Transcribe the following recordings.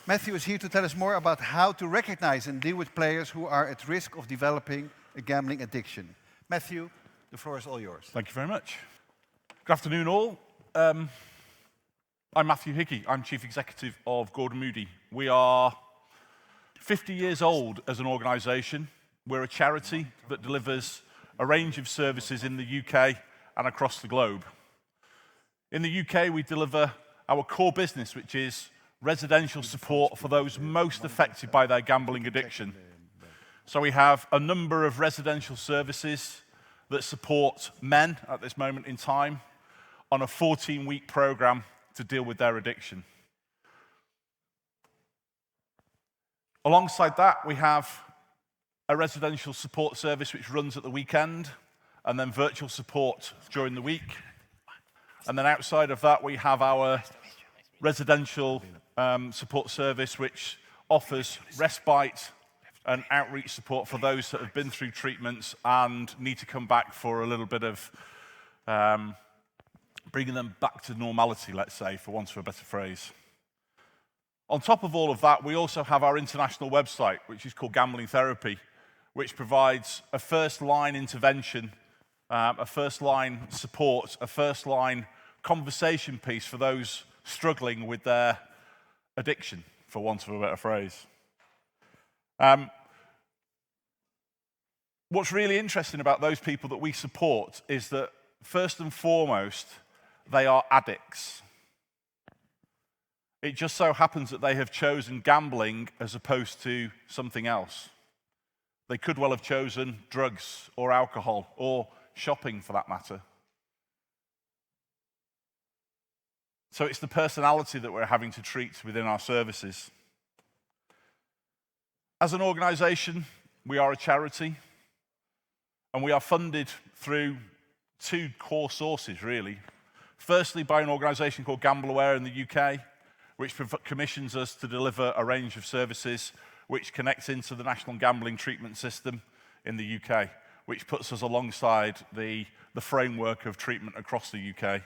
Matthew is here to tell us more about how to recognize and deal with players who are at risk of developing a gambling addiction. Matthew, the floor is all yours. Thank you very much. Good afternoon, all. I'm Matthew Hickey. I'm Chief Executive of Gordon Moody. We are 50 years old as an organisation. We're a charity that delivers a range of services in the UK and across the globe. In the UK, we deliver our core business, which is residential support for those most affected by their gambling addiction. So we have a number of residential services that support men at this moment in time on a 14-week programme to deal with their addiction. Alongside that, we have a residential support service which runs at the weekend, and then virtual support during the week. And then outside of that, we have our residential support service which offers respite and outreach support for those that have been through treatments and need to come back for a little bit of bringing them back to normality, let's say, for want of a better phrase. On top of all of that, we also have our international website, which is called Gambling Therapy, which provides a first-line intervention, a first-line support, a first-line conversation piece for those struggling with their addiction, for want of a better phrase. What's really interesting about those people that we support is that, first and foremost, they are addicts. It just so happens that they have chosen gambling as opposed to something else. They could well have chosen drugs or alcohol or shopping for that matter. So it's the personality that we're having to treat within our services. As an organisation, we are a charity, and we are funded through two core sources, really. Firstly, by an organisation called GambleAware in the UK, which commissions us to deliver a range of services which connects into the National Gambling Treatment System in the UK, which puts us alongside the framework of treatment across the UK.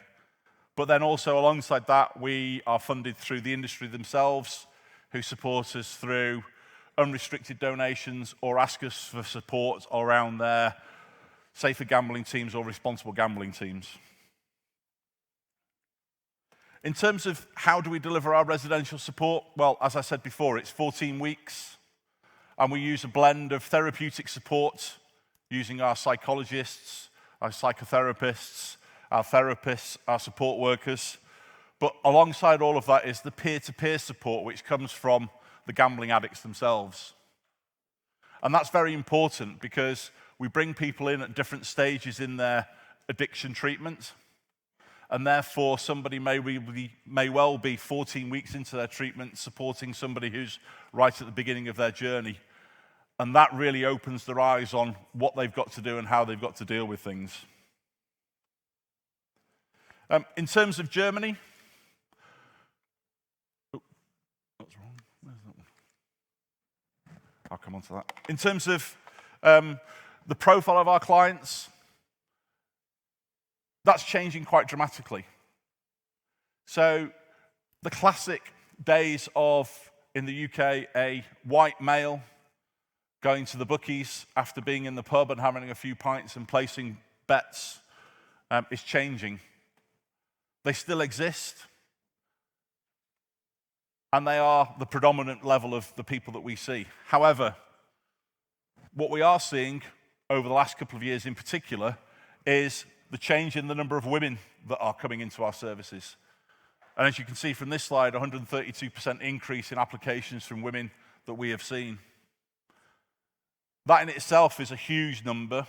But then also alongside that, we are funded through the industry themselves, who support us through unrestricted donations or ask us for support around their safer gambling teams or responsible gambling teams. In terms of how do we deliver our residential support, well, as I said before, it's 14 weeks, and we use a blend of therapeutic support using our psychologists, our psychotherapists, our therapists, our support workers. But alongside all of that is the peer-to-peer support which comes from the gambling addicts themselves. And that's very important because we bring people in at different stages in their addiction treatment, and therefore somebody may well be 14 weeks into their treatment supporting somebody who's right at the beginning of their journey. And that really opens their eyes on what they've got to do and how they've got to deal with things. In terms of Germany, that's wrong. Where's that one? I'll come on to that. In terms of the profile of our clients, that's changing quite dramatically. So the classic days of, in the UK, a white male going to the bookies after being in the pub and having a few pints and placing bets is changing. They still exist, and they are the predominant level of the people that we see. However, what we are seeing over the last couple of years in particular is the change in the number of women that are coming into our services. And as you can see from this slide, 132% increase in applications from women that we have seen. That in itself is a huge number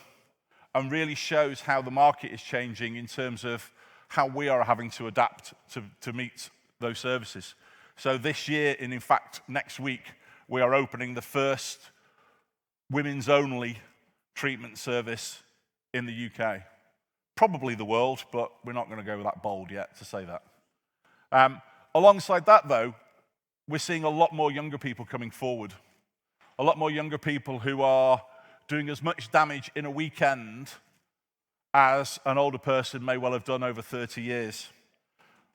and really shows how the market is changing in terms of how we are having to adapt to meet those services. So this year, and in fact next week, we are opening the first women's only treatment service in the UK. Probably the world, but we're not going to go that bold yet to say that. Alongside that though, we're seeing a lot more younger people coming forward. A lot more younger people who are doing as much damage in a weekend as an older person may well have done over 30 years.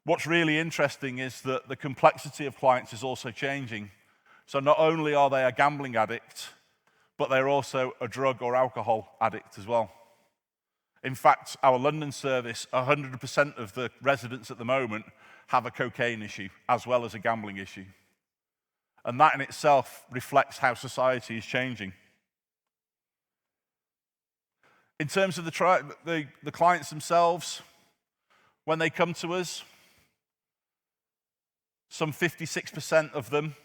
What's really interesting is that the complexity of clients is also changing. So not only are they a gambling addict, but they're also a drug or alcohol addict as well. In fact, our London service, 100% of the residents at the moment have a cocaine issue as well as a gambling issue. And that in itself reflects how society is changing. In terms of the clients themselves, when they come to us, some 56% of them,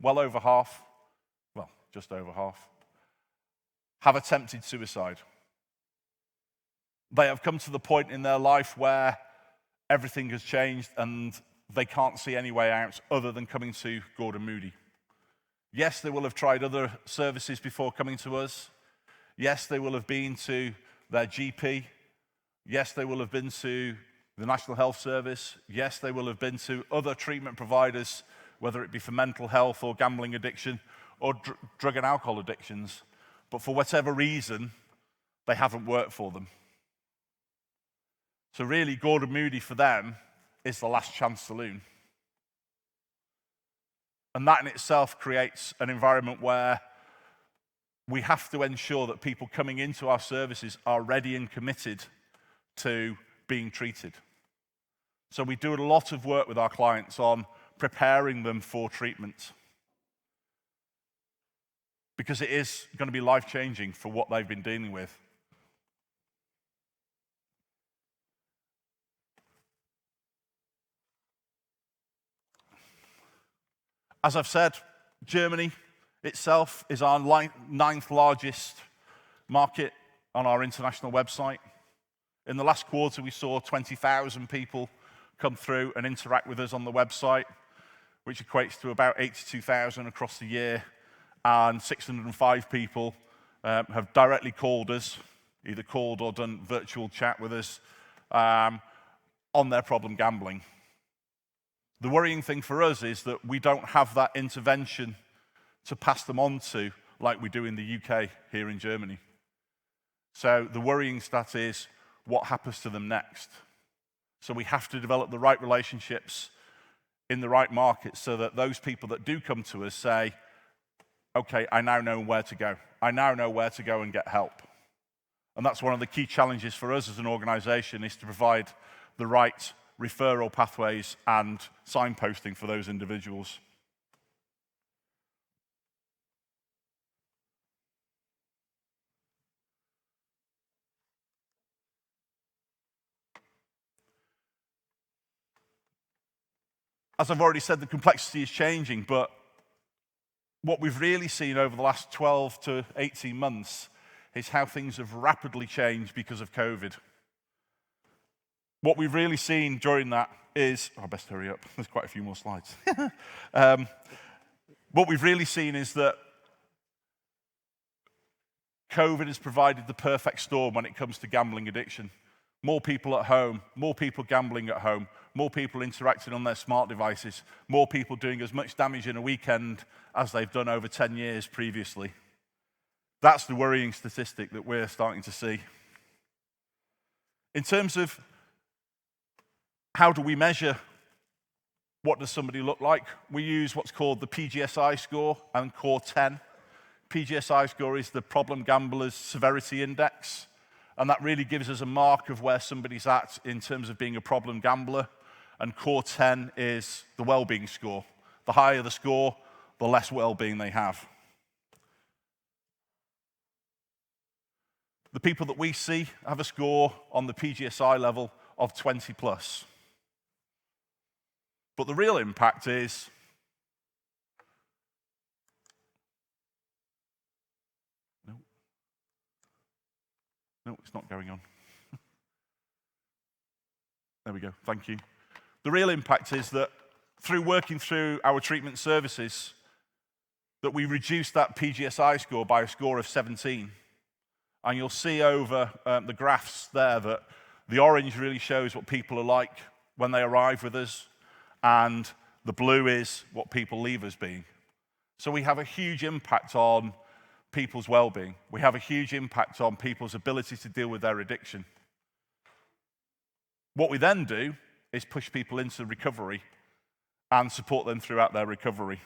well over half, well, just over half, have attempted suicide. They have come to the point in their life where everything has changed and they can't see any way out other than coming to Gordon Moody. Yes, they will have tried other services before coming to us. Yes, they will have been to their GP. Yes, they will have been to the National Health Service. Yes, they will have been to other treatment providers, whether it be for mental health or gambling addiction or drug and alcohol addictions. But for whatever reason, they haven't worked for them. So really, Gordon Moody for them is the last chance saloon. And that in itself creates an environment where we have to ensure that people coming into our services are ready and committed to being treated. So we do a lot of work with our clients on preparing them for treatment, because it is going to be life-changing for what they've been dealing with. As I've said, Germany itself is our 9th largest market on our international website. In the last quarter, we saw 20,000 people come through and interact with us on the website, which equates to about 82,000 across the year, and 605 people have directly called us, either called or done virtual chat with us on their problem gambling. The worrying thing for us is that we don't have that intervention to pass them on to like we do in the UK here in Germany. So the worrying stat is what happens to them next. So we have to develop the right relationships in the right markets so that those people that do come to us say, okay, I now know where to go. I now know where to go and get help. And that's one of the key challenges for us as an organization, is to provide the right referral pathways and signposting for those individuals. As I've already said, the complexity is changing, but what we've really seen over the last 12 to 18 months is how things have rapidly changed because of COVID. What we've really seen during that is, I best hurry up, there's quite a few more slides. What we've really seen is that COVID has provided the perfect storm when it comes to gambling addiction. More people at home, more people gambling at home, more people interacting on their smart devices, more people doing as much damage in a weekend as they've done over 10 years previously. That's the worrying statistic that we're starting to see. In terms of how do we measure what does somebody look like, we use what's called the PGSI score and Core 10. PGSI score is the Problem Gambler's Severity Index, and that really gives us a mark of where somebody's at in terms of being a problem gambler. And Core 10 is the well-being score. The higher the score, the less well-being they have. The people that we see have a score on the PGSI level of 20 plus. But the real impact is no, it's not going on. There we go, thank you. The real impact is that through working through our treatment services, that we reduced that PGSI score by a score of 17. And you'll see over the graphs there that the orange really shows what people are like when they arrive with us, and the blue is what people leave us being. So we have a huge impact on people's well-being. We have a huge impact on people's ability to deal with their addiction. What we then do is push people into recovery and support them throughout their recovery.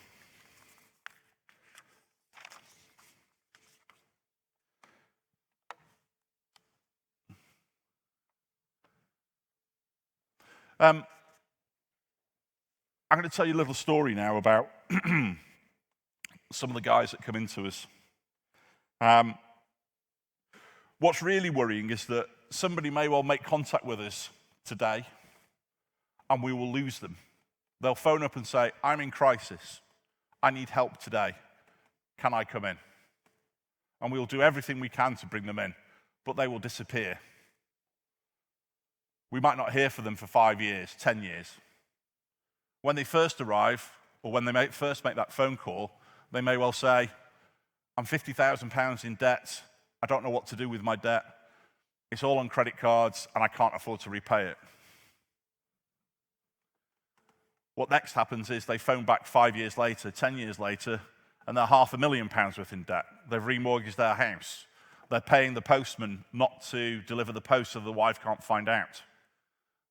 I'm going to tell you a little story now about some of the guys that come into us. What's really worrying is that somebody may well make contact with us today and we will lose them. They'll phone up and say, I'm in crisis. I need help today. Can I come in? And we'll do everything we can to bring them in, but they will disappear. We might not hear from them for 5 years, 10 years. When they first arrive, or when they first make that phone call, they may well say, I'm £50,000 in debt. I don't know what to do with my debt. It's all on credit cards, and I can't afford to repay it. What next happens is they phone back 5 years later, 10 years later, and they're £500,000 worth in debt. They've remortgaged their house. They're paying the postman not to deliver the post so the wife can't find out.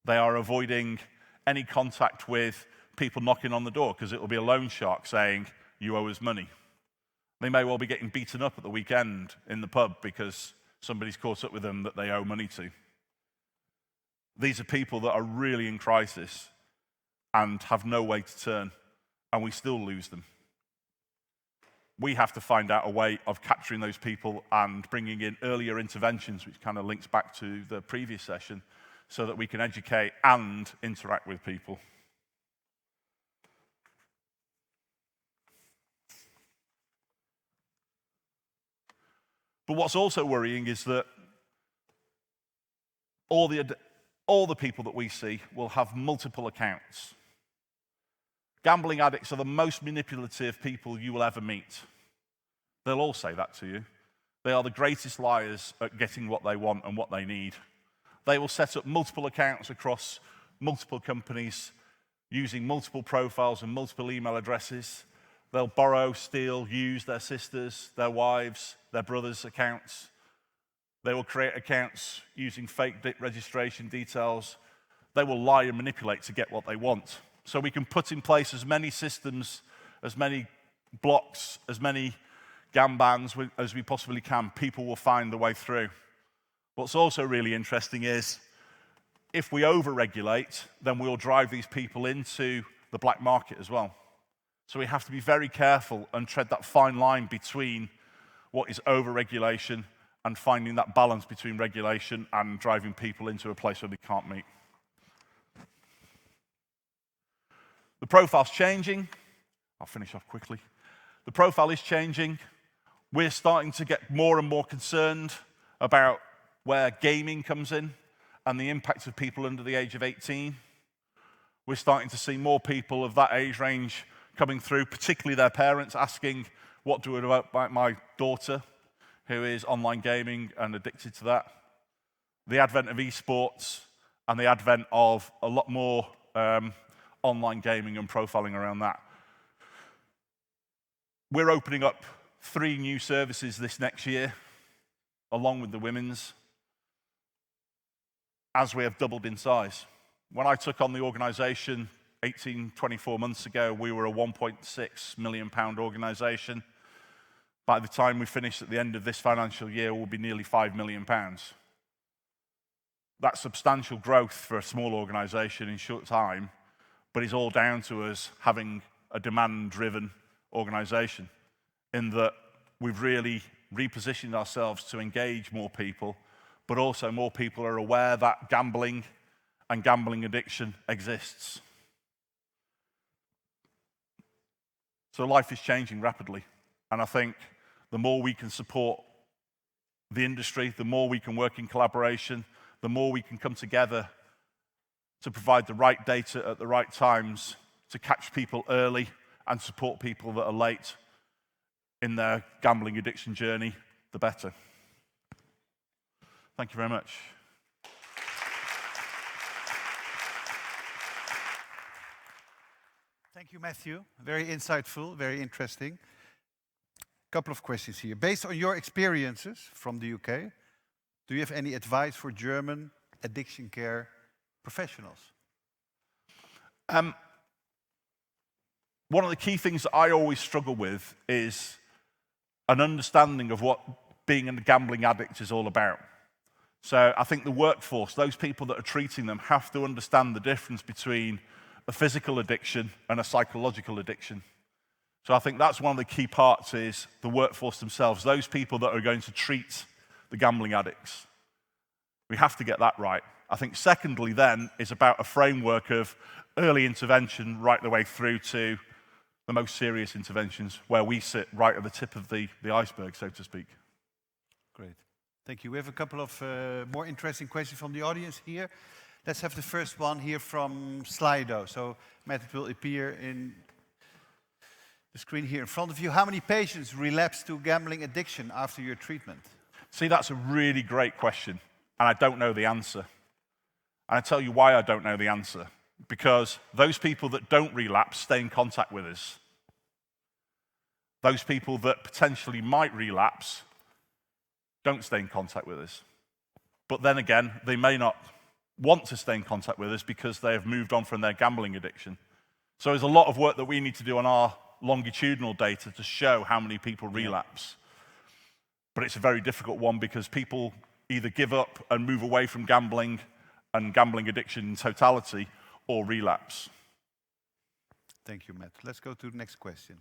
They are avoiding any contact with people knocking on the door because it will be a loan shark saying, you owe us money. They may well be getting beaten up at the weekend in the pub because somebody's caught up with them that they owe money to. These are people that are really in crisis and have no way to turn, and we still lose them. We have to find out a way of capturing those people and bringing in earlier interventions, which kind of links back to the previous session, so that we can educate and interact with people. But what's also worrying is that all the people that we see will have multiple accounts. Gambling addicts are the most manipulative people you will ever meet. They'll all say that to you. They are the greatest liars at getting what they want and what they need. They will set up multiple accounts across multiple companies using multiple profiles and multiple email addresses. They'll borrow, steal, use their sisters, their wives, their brothers' accounts. They will create accounts using fake registration details. They will lie and manipulate to get what they want. So we can put in place as many systems, as many blocks, as many gambans as we possibly can. People will find the way through. What's also really interesting is if we over-regulate, then we'll drive these people into the black market as well. So we have to be very careful and tread that fine line between what is over-regulation and finding that balance between regulation and driving people into a place where they can't meet. The profile's changing. I'll finish off quickly. The profile is changing. We're starting to get more and more concerned about where gaming comes in and the impact of people under the age of 18. We're starting to see more people of that age range coming through, particularly their parents, asking, what do I do about my daughter, who is online gaming and addicted to that? The advent of esports and the advent of a lot more online gaming and profiling around that. We're opening up 3 new services this next year, along with the women's, as we have doubled in size. When I took on the organisation 24 months ago, we were a £1.6 million organisation. By the time we finish at the end of this financial year, we'll be nearly £5 million. That's substantial growth for a small organisation in short time, but it's all down to us having a demand-driven organisation in that we've really repositioned ourselves to engage more people, but also more people are aware that gambling and gambling addiction exists. So life is changing rapidly, and I think the more we can support the industry, the more we can work in collaboration, the more we can come together to provide the right data at the right times, to catch people early and support people that are late in their gambling addiction journey, the better. Thank you very much. Thank you, Matthew. Very insightful, very interesting. A couple of questions here. Based on your experiences from the UK, do you have any advice for German addiction care professionals? One of the key things that I always struggle with is an understanding of what being a gambling addict is all about. So I think the workforce, those people that are treating them, have to understand the difference between a physical addiction and a psychological addiction. So I think that's one of the key parts, is the workforce themselves, those people that are going to treat the gambling addicts. We have to get that right. I think secondly then is about a framework of early intervention right the way through to the most serious interventions, where we sit right at the tip of the iceberg, so to speak. Great. Thank you. We have a couple of more interesting questions from the audience here. Let's have the first one here from Slido. So, Matt, it will appear in the screen here in front of you. How many patients relapse to gambling addiction after your treatment? See, that's a really great question, and I don't know the answer. And I tell you why I don't know the answer. Because those people that don't relapse stay in contact with us. Those people that potentially might relapse don't stay in contact with us. But then again, they may not want to stay in contact with us because they have moved on from their gambling addiction. So there's a lot of work that we need to do on our longitudinal data to show how many people relapse. But it's a very difficult one because people either give up and move away from gambling and gambling addiction in totality, or relapse. Thank you, Matt. Let's go to the next question.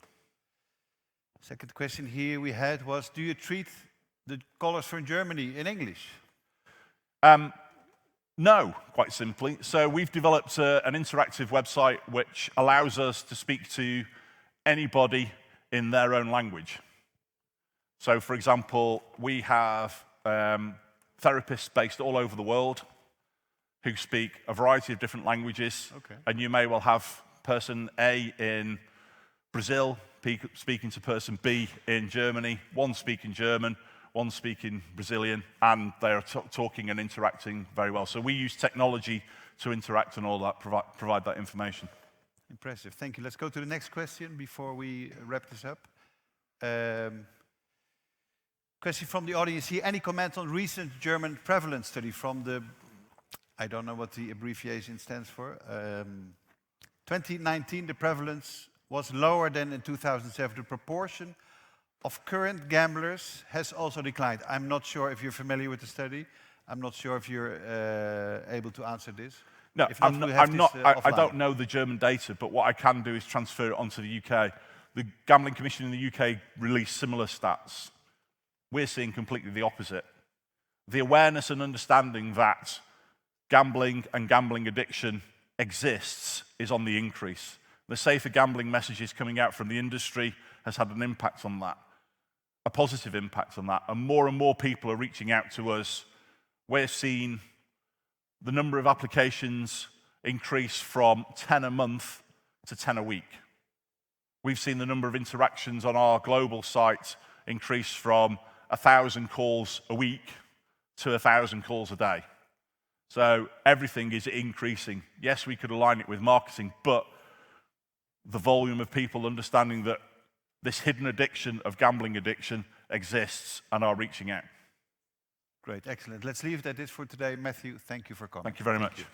Second question here we had was, do you treat the callers from Germany in English? No, quite simply. So we've developed an interactive website which allows us to speak to anybody in their own language. So, for example, we have therapists based all over the world who speak a variety of different languages. Okay. And you may well have person A in Brazil speaking to person B in Germany, one speaking German, one speaking Brazilian, and they are talking and interacting very well. So we use technology to interact and all that, provide that information. Impressive. Thank you. Let's go to the next question before we wrap this up. Question from the audience here. Any comment on recent German prevalence study from the, I don't know what the abbreviation stands for. 2019, the prevalence was lower than in 2007. The proportion of current gamblers has also declined. I'm not sure if you're familiar with the study. I'm not sure if you're able to answer this. No, If not, I don't know the German data, but what I can do is transfer it onto the UK. The Gambling Commission in the UK released similar stats. We're seeing completely the opposite. The awareness and understanding that gambling and gambling addiction exists is on the increase. The safer gambling messages coming out from the industry has had an impact on that, a positive impact on that, and more people are reaching out to us. We're seeing the number of applications increase from 10 a month to 10 a week. We've seen the number of interactions on our global site increase from 1,000 calls a week to 1,000 calls a day. So everything is increasing. Yes, we could align it with marketing, but the volume of people understanding that this hidden addiction of gambling addiction exists and are reaching out. Great, excellent. Let's leave it at this for today. Matthew, thank you for coming. Thank you very much.